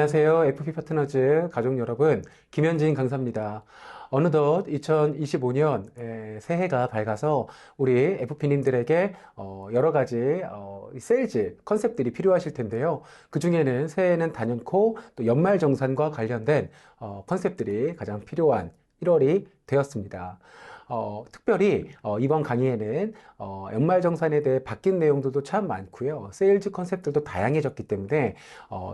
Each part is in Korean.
안녕하세요. FP 파트너즈 가족 여러분, 김현진 강사입니다. 어느덧 2025년 새해가 밝아서 우리 FP님들에게 여러 가지 세일즈 컨셉들이 필요하실 텐데요. 그 중에는 새해는 단연코 또 연말정산과 관련된 컨셉들이 가장 필요한 1월이 되었습니다. 특별히 이번 강의에는 연말정산에 대해 바뀐 내용들도 참 많고요. 세일즈 컨셉들도 다양해졌기 때문에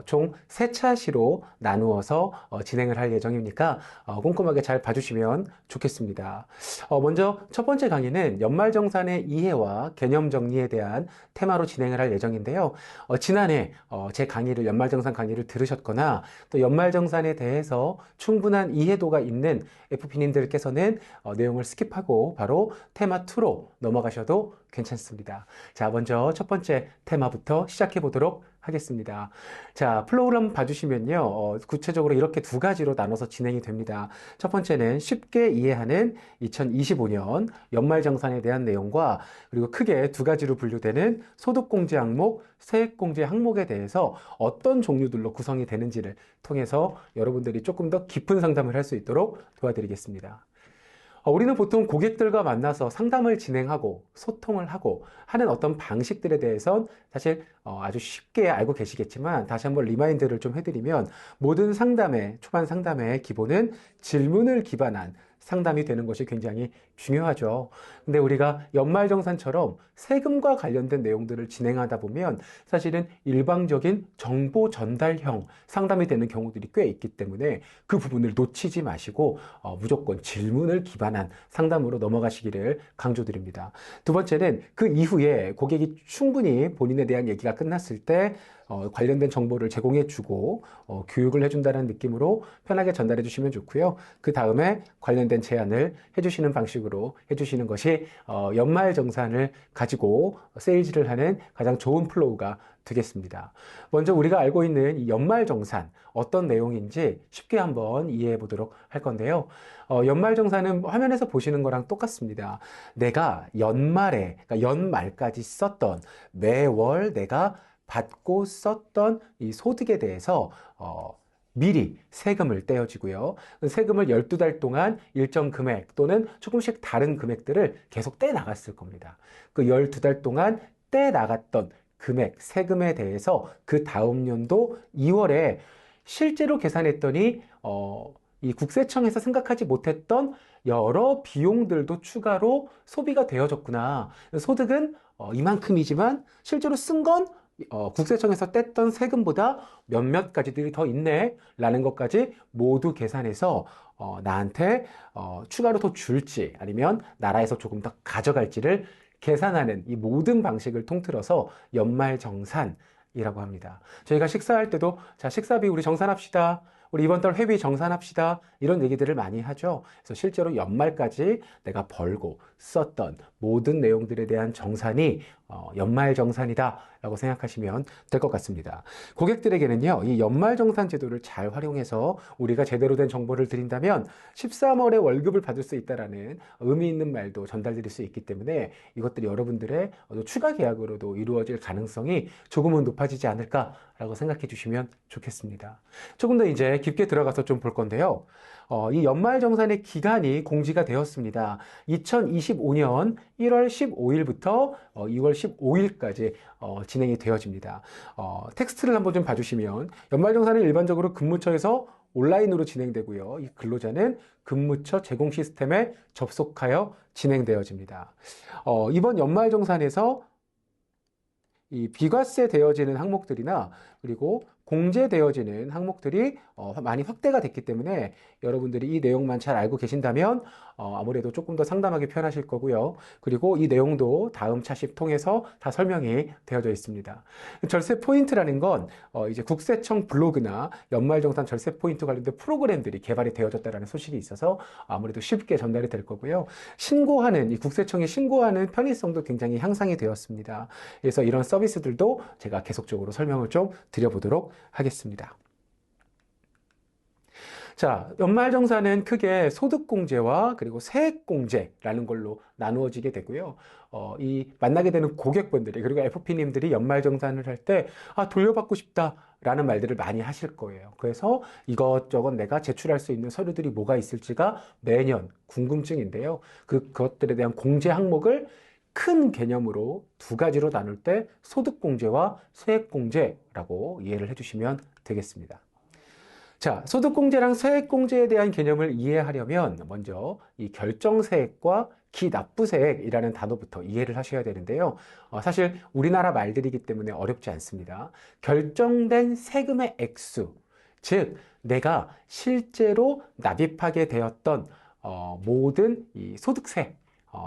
총 3차시로 나누어서 진행을 할 예정이니까 꼼꼼하게 잘 봐주시면 좋겠습니다. 먼저 첫 번째 강의는 연말정산의 이해와 개념 정리에 대한 테마로 진행을 할 예정인데요. 지난해 제 강의를 연말정산 강의를 들으셨거나 또 연말정산에 대해서 충분한 이해도가 있는 FP님들께서는 내용을 스킵하고 바로 테마 2로 넘어가셔도 괜찮습니다. 자, 먼저 첫 번째 테마부터 시작해 보도록 하겠습니다. 자, 플로우를 한번 봐주시면요. 구체적으로 이렇게 두 가지로 나눠서 진행이 됩니다. 첫 번째는 쉽게 이해하는 2025년 연말정산에 대한 내용과 그리고 크게 두 가지로 분류되는 소득공제 항목, 세액공제 항목에 대해서 어떤 종류들로 구성이 되는지를 통해서 여러분들이 조금 더 깊은 상담을 할 수 있도록 도와드리겠습니다. 우리는 보통 고객들과 만나서 상담을 진행하고 소통을 하고 하는 어떤 방식들에 대해선 사실 아주 쉽게 알고 계시겠지만 다시 한번 리마인드를 좀 해드리면 모든 상담의 초반 상담의 기본은 질문을 기반한 상담이 되는 것이 굉장히 중요하죠. 근데 우리가 연말정산처럼 세금과 관련된 내용들을 진행하다 보면 사실은 일방적인 정보 전달형 상담이 되는 경우들이 꽤 있기 때문에 그 부분을 놓치지 마시고 무조건 질문을 기반한 상담으로 넘어가시기를 강조드립니다. 두 번째는 그 이후에 고객이 충분히 본인에 대한 얘기가 끝났을 때 관련된 정보를 제공해주고 교육을 해준다는 느낌으로 편하게 전달해 주시면 좋고요. 그 다음에 관련된 제안을 해주시는 방식으로 해주시는 것이 연말정산을 가지고 세일즈를 하는 가장 좋은 플로우가 되겠습니다. 먼저 우리가 알고 있는 이 연말정산 어떤 내용인지 쉽게 한번 이해해 보도록 할 건데요. 연말정산은 화면에서 보시는 거랑 똑같습니다. 내가 연말에, 그러니까 연말까지 썼던 매월 내가 받고 썼던 이 소득에 대해서 미리 세금을 떼어지고요. 세금을 12달 동안 일정 금액 또는 조금씩 다른 금액들을 계속 떼 나갔을 겁니다. 그 12달 동안 떼 나갔던 금액, 세금에 대해서 그 다음 연도 2월에 실제로 계산했더니 이 국세청에서 생각하지 못했던 여러 비용들도 추가로 소비가 되어졌구나. 소득은 이만큼이지만 실제로 쓴 건 국세청에서 뗐던 세금보다 몇몇 가지들이 더 있네 라는 것까지 모두 계산해서 나한테 추가로 더 줄지 아니면 나라에서 조금 더 가져갈지를 계산하는 이 모든 방식을 통틀어서 연말정산이라고 합니다. 저희가 식사할 때도 자, 식사비 우리 정산합시다. 우리 이번 달 회비 정산합시다. 이런 얘기들을 많이 하죠. 그래서 실제로 연말까지 내가 벌고 썼던 모든 내용들에 대한 정산이 연말정산이다 라고 생각하시면 될 것 같습니다. 고객들에게는요, 이 연말정산 제도를 잘 활용해서 우리가 제대로 된 정보를 드린다면 13월에 월급을 받을 수 있다라는 의미 있는 말도 전달드릴 수 있기 때문에 이것들이 여러분들의 추가 계약으로도 이루어질 가능성이 조금은 높아지지 않을까라고 생각해 주시면 좋겠습니다. 조금 더 이제 깊게 들어가서 좀 볼 건데요. 이 연말정산의 기간이 공지가 되었습니다. 2025년 1월 15일부터 2월 15일까지 진행이 되어집니다. 텍스트를 한번 좀 봐주시면 연말정산은 일반적으로 근무처에서 온라인으로 진행되고요. 이 근로자는 근무처 제공 시스템에 접속하여 진행되어집니다. 이번 연말정산에서 이 비과세 되어지는 항목들이나 그리고 공제되어지는 항목들이 많이 확대가 됐기 때문에 여러분들이 이 내용만 잘 알고 계신다면 아무래도 조금 더 상담하기 편하실 거고요. 그리고 이 내용도 다음 차식 통해서 다 설명이 되어져 있습니다. 절세 포인트라는 건 이제 국세청 블로그나 연말정산 절세 포인트 관련된 프로그램들이 개발이 되어졌다는 소식이 있어서 아무래도 쉽게 전달이 될 거고요. 이 국세청이 신고하는 편의성도 굉장히 향상이 되었습니다. 그래서 이런 서비스들도 제가 계속적으로 설명을 좀 드려보도록 하겠습니다. 자, 연말정산은 크게 소득공제와 그리고 세액공제라는 걸로 나누어지게 되고요. 이 만나게 되는 고객분들이 그리고 FP님들이 연말정산을 할 때, 아, 돌려받고 싶다라는 말들을 많이 하실 거예요. 그래서 이것저것 내가 제출할 수 있는 서류들이 뭐가 있을지가 매년 궁금증인데요. 그것들에 대한 공제 항목을 큰 개념으로 두 가지로 나눌 때 소득공제와 세액공제라고 이해를 해주시면 되겠습니다. 자, 소득공제랑 세액공제에 대한 개념을 이해하려면 먼저 이 결정세액과 기납부세액이라는 단어부터 이해를 하셔야 되는데요. 사실 우리나라 말들이기 때문에 어렵지 않습니다. 결정된 세금의 액수, 즉 내가 실제로 납입하게 되었던 모든 이 소득세,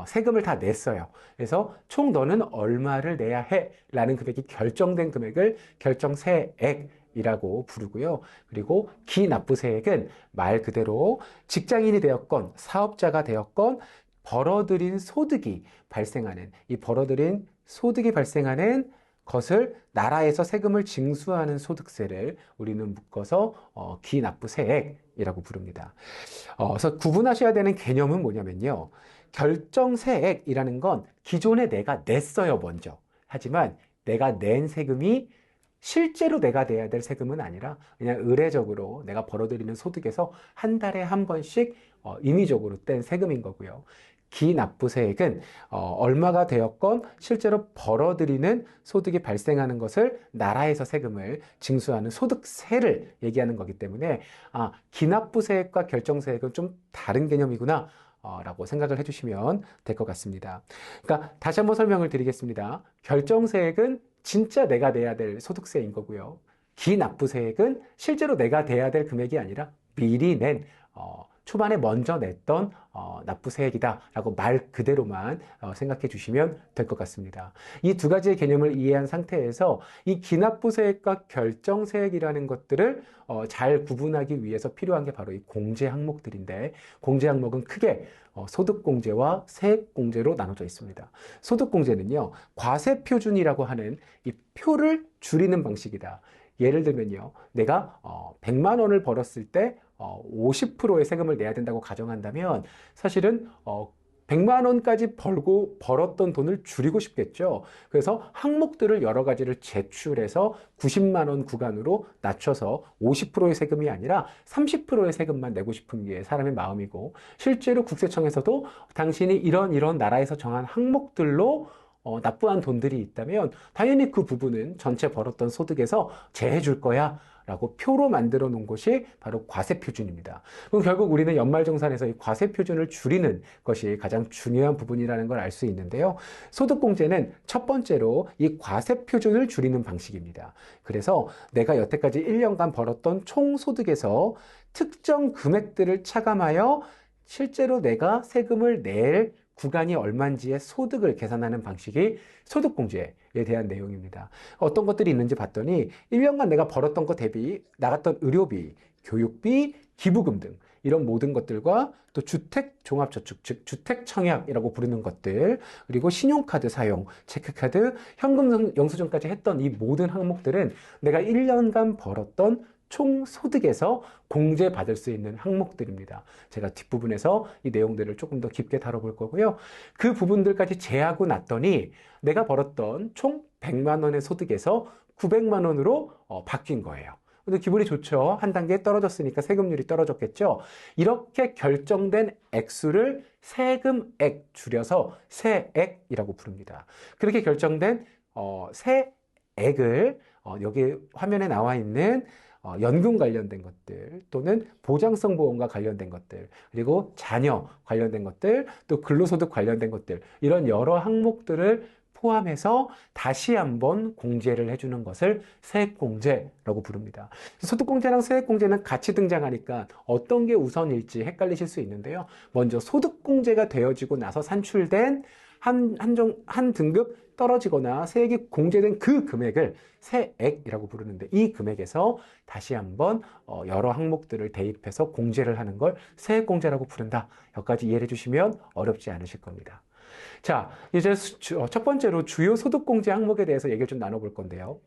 세금을 다 냈어요. 그래서 총 너는 얼마를 내야 해? 라는 금액이 결정된 금액을 결정세액이라고 부르고요. 그리고 기납부세액은 말 그대로 직장인이 되었건 사업자가 되었건 벌어들인 소득이 발생하는 이 벌어들인 소득이 발생하는 것을 나라에서 세금을 징수하는 소득세를 우리는 묶어서 기납부세액이라고 부릅니다. 그래서 구분하셔야 되는 개념은 뭐냐면요. 결정세액이라는 건 기존에 내가 냈어요, 먼저. 하지만 내가 낸 세금이 실제로 내가 내야 될 세금은 아니라 그냥 의례적으로 내가 벌어들이는 소득에서 한 달에 한 번씩 임의적으로 뗀 세금인 거고요. 기납부세액은 얼마가 되었건 실제로 벌어들이는 소득이 발생하는 것을 나라에서 세금을 징수하는 소득세를 얘기하는 거기 때문에 기납부세액과 결정세액은 좀 다른 개념이구나 라고 생각을 해주시면 될 것 같습니다. 그러니까 다시 한번 설명을 드리겠습니다. 결정세액은 진짜 내가 내야 될 소득세인 거고요. 기납부세액은 실제로 내가 내야 될 금액이 아니라 미리 낸 초반에 먼저 냈던 납부세액이다라고 말 그대로만 생각해 주시면 될 것 같습니다. 이 두 가지의 개념을 이해한 상태에서 이 기납부세액과 결정세액이라는 것들을 잘 구분하기 위해서 필요한 게 바로 이 공제 항목들인데 공제 항목은 크게 소득공제와 세액공제로 나눠져 있습니다. 소득공제는요, 과세표준이라고 하는 이 표를 줄이는 방식이다. 예를 들면요, 내가 100만 원을 벌었을 때 50%의 세금을 내야 된다고 가정한다면 사실은 100만 원까지 벌었던 돈을 줄이고 싶겠죠. 그래서 항목들을 여러 가지를 제출해서 90만 원 구간으로 낮춰서 50%의 세금이 아니라 30%의 세금만 내고 싶은 게 사람의 마음이고, 실제로 국세청에서도 당신이 이런 나라에서 정한 항목들로 납부한 돈들이 있다면 당연히 그 부분은 전체 벌었던 소득에서 제해 줄 거야 라고 표로 만들어 놓은 것이 바로 과세표준입니다. 그럼 결국 우리는 연말정산에서 이 과세표준을 줄이는 것이 가장 중요한 부분이라는 걸 알 수 있는데요. 소득공제는 첫 번째로 이 과세표준을 줄이는 방식입니다. 그래서 내가 여태까지 1년간 벌었던 총소득에서 특정 금액들을 차감하여 실제로 내가 세금을 낼 구간이 얼마인지의 소득을 계산하는 방식이 소득공제에 대한 내용입니다. 어떤 것들이 있는지 봤더니 1년간 내가 벌었던 것 대비 나갔던 의료비, 교육비, 기부금 등 이런 모든 것들과 또 주택종합저축, 즉 주택청약이라고 부르는 것들, 그리고 신용카드 사용, 체크카드, 현금 영수증까지 했던 이 모든 항목들은 내가 1년간 벌었던 총 소득에서 공제받을 수 있는 항목들입니다. 제가 뒷부분에서 이 내용들을 조금 더 깊게 다뤄볼 거고요. 그 부분들까지 제하고 났더니 내가 벌었던 총 100만 원의 소득에서 900만 원으로 바뀐 거예요. 근데 기분이 좋죠. 한 단계 떨어졌으니까 세금률이 떨어졌겠죠. 이렇게 결정된 액수를 세금액 줄여서 세액이라고 부릅니다. 그렇게 결정된 세액을 여기 화면에 나와 있는 연금 관련된 것들 또는 보장성 보험과 관련된 것들, 그리고 자녀 관련된 것들, 또 근로소득 관련된 것들, 이런 여러 항목들을 포함해서 다시 한번 공제를 해주는 것을 세액공제라고 부릅니다. 소득공제랑 세액공제는 같이 등장하니까 어떤 게 우선일지 헷갈리실 수 있는데요. 먼저 소득공제가 되어지고 나서 산출된 한 등급 떨어지거나 세액이 공제된 그 금액을 세액이라고 부르는데, 이 금액에서 다시 한번 여러 항목들을 대입해서 공제를 하는 걸 세액공제라고 부른다. 여기까지 이해해 주시면 어렵지 않으실 겁니다. 자, 이제 첫 번째로 주요 소득공제 항목에 대해서 얘기를 좀 나눠볼 건데요.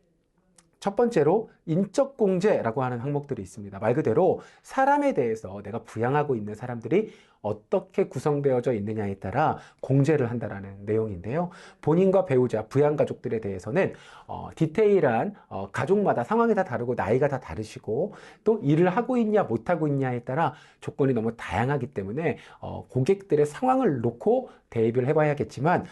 첫 번째로 인적 공제라고 하는 항목들이 있습니다. 말 그대로 사람에 대해서 내가 부양하고 있는 사람들이 어떻게 구성되어져 있느냐에 따라 공제를 한다라는 내용인데요. 본인과 배우자, 부양가족들에 대해서는 디테일한 가족마다 상황이 다 다르고 나이가 다 다르시고 또 일을 하고 있냐 못하고 있냐에 따라 조건이 너무 다양하기 때문에 고객들의 상황을 놓고 대입을 해봐야겠지만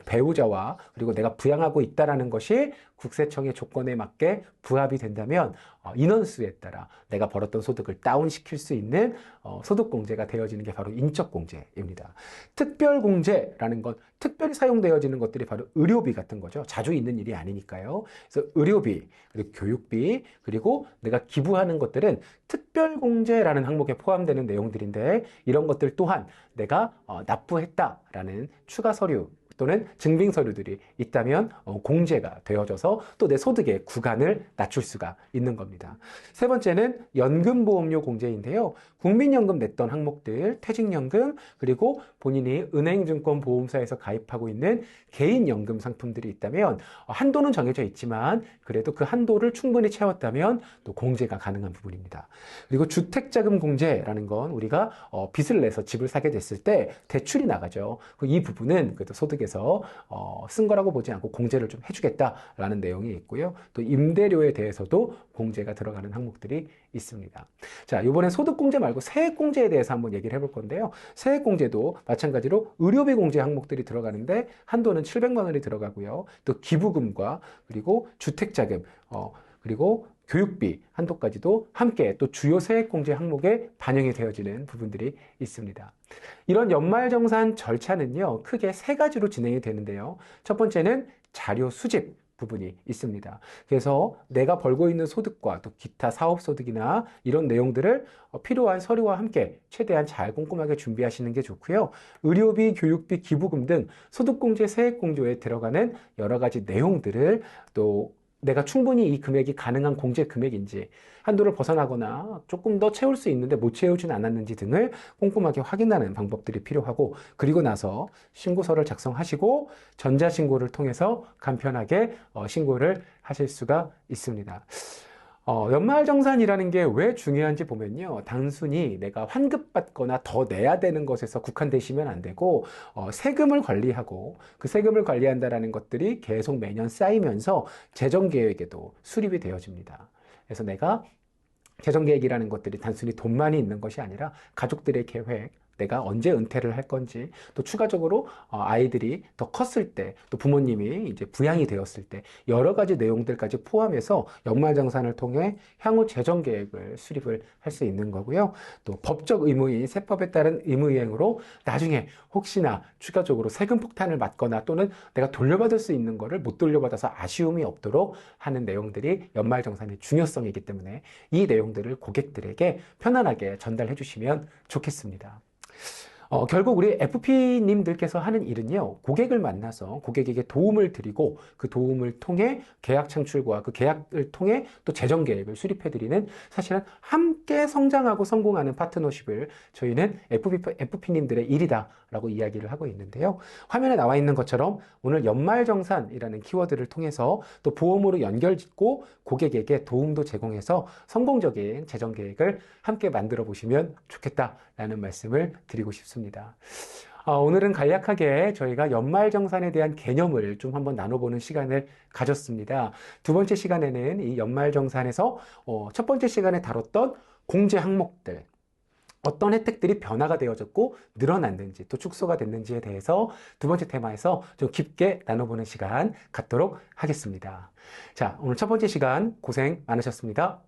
배우자와 그리고 내가 부양하고 있다라는 것이 국세청의 조건에 맞게 부합이 된다면 인원수에 따라 내가 벌었던 소득을 다운시킬 수 있는 소득공제가 되어지는 게 바로 인적공제입니다. 특별공제라는 건 특별히 사용되어지는 것들이 바로 의료비 같은 거죠. 자주 있는 일이 아니니까요. 그래서 의료비, 그리고 교육비, 그리고 내가 기부하는 것들은 특별공제라는 항목에 포함되는 내용들인데 이런 것들 또한 내가 납부했다라는 추가 서류 또는 증빙 서류들이 있다면 공제가 되어져서 또 내 소득의 구간을 낮출 수가 있는 겁니다. 세 번째는 연금보험료 공제인데요. 국민연금 냈던 항목들, 퇴직연금, 그리고 본인이 은행증권보험사에서 가입하고 있는 개인연금 상품들이 있다면 한도는 정해져 있지만 그래도 그 한도를 충분히 채웠다면 또 공제가 가능한 부분입니다. 그리고 주택자금 공제라는 건 우리가 빚을 내서 집을 사게 됐을 때 대출이 나가죠. 이 부분은 그래도 소득에서 쓴 거라고 보지 않고 공제를 좀 해주겠다라는 내용이 있고요. 또 임대료에 대해서도 공제가 들어가는 항목들이 있습니다. 자, 이번엔 소득공제 말고 세액공제에 대해서 한번 얘기를 해볼 건데요. 세액공제도 마찬가지로 의료비 공제 항목들이 들어가는데 한도는 700만 원이 들어가고요. 또 기부금과 그리고 주택자금, 그리고 교육비 한도까지도 함께 또 주요 세액공제 항목에 반영이 되어지는 부분들이 있습니다. 이런 연말정산 절차는요, 크게 세 가지로 진행이 되는데요. 첫 번째는 자료 수집 부분이 있습니다. 그래서 내가 벌고 있는 소득과 또 기타 사업소득이나 이런 내용들을 필요한 서류와 함께 최대한 잘 꼼꼼하게 준비하시는 게 좋고요. 의료비, 교육비, 기부금 등 소득공제, 세액공제에 들어가는 여러 가지 내용들을 또 내가 충분히 이 금액이 가능한 공제 금액인지 한도를 벗어나거나 조금 더 채울 수 있는데 못 채우진 않았는지 등을 꼼꼼하게 확인하는 방법들이 필요하고 그리고 나서 신고서를 작성하시고 전자신고를 통해서 간편하게 신고를 하실 수가 있습니다. 연말정산이라는 게 왜 중요한지 보면요. 단순히 내가 환급받거나 더 내야 되는 것에서 국한되시면 안 되고, 세금을 관리하고 그 세금을 관리한다라는 것들이 계속 매년 쌓이면서 재정계획에도 수립이 되어집니다. 그래서 내가 재정계획이라는 것들이 단순히 돈만이 있는 것이 아니라 가족들의 계획, 내가 언제 은퇴를 할 건지, 또 추가적으로 아이들이 더 컸을 때, 또 부모님이 이제 부양이 되었을 때, 여러 가지 내용들까지 포함해서 연말정산을 통해 향후 재정계획을 수립을 할 수 있는 거고요. 또 법적 의무인 세법에 따른 의무이행으로 나중에 혹시나 추가적으로 세금 폭탄을 맞거나 또는 내가 돌려받을 수 있는 거를 못 돌려받아서 아쉬움이 없도록 하는 내용들이 연말정산의 중요성이기 때문에 이 내용들을 고객들에게 편안하게 전달해 주시면 좋겠습니다. 결국 우리 FP님들께서 하는 일은요, 고객을 만나서 고객에게 도움을 드리고 그 도움을 통해 계약 창출과 그 계약을 통해 또 재정 계획을 수립해드리는 사실은 함께 성장하고 성공하는 파트너십을 저희는 FP님들의 일이다라고 이야기를 하고 있는데요. 화면에 나와 있는 것처럼 오늘 연말정산이라는 키워드를 통해서 또 보험으로 연결짓고 고객에게 도움도 제공해서 성공적인 재정 계획을 함께 만들어 보시면 좋겠다라는 말씀을 드리고 싶습니다. 오늘은 간략하게 저희가 연말정산에 대한 개념을 좀 한번 나눠보는 시간을 가졌습니다. 두 번째 시간에는 이 연말정산에서 첫 번째 시간에 다뤘던 공제 항목들, 어떤 혜택들이 변화가 되어졌고 늘어났는지 또 축소가 됐는지에 대해서 두 번째 테마에서 좀 깊게 나눠보는 시간 갖도록 하겠습니다. 자, 오늘 첫 번째 시간 고생 많으셨습니다.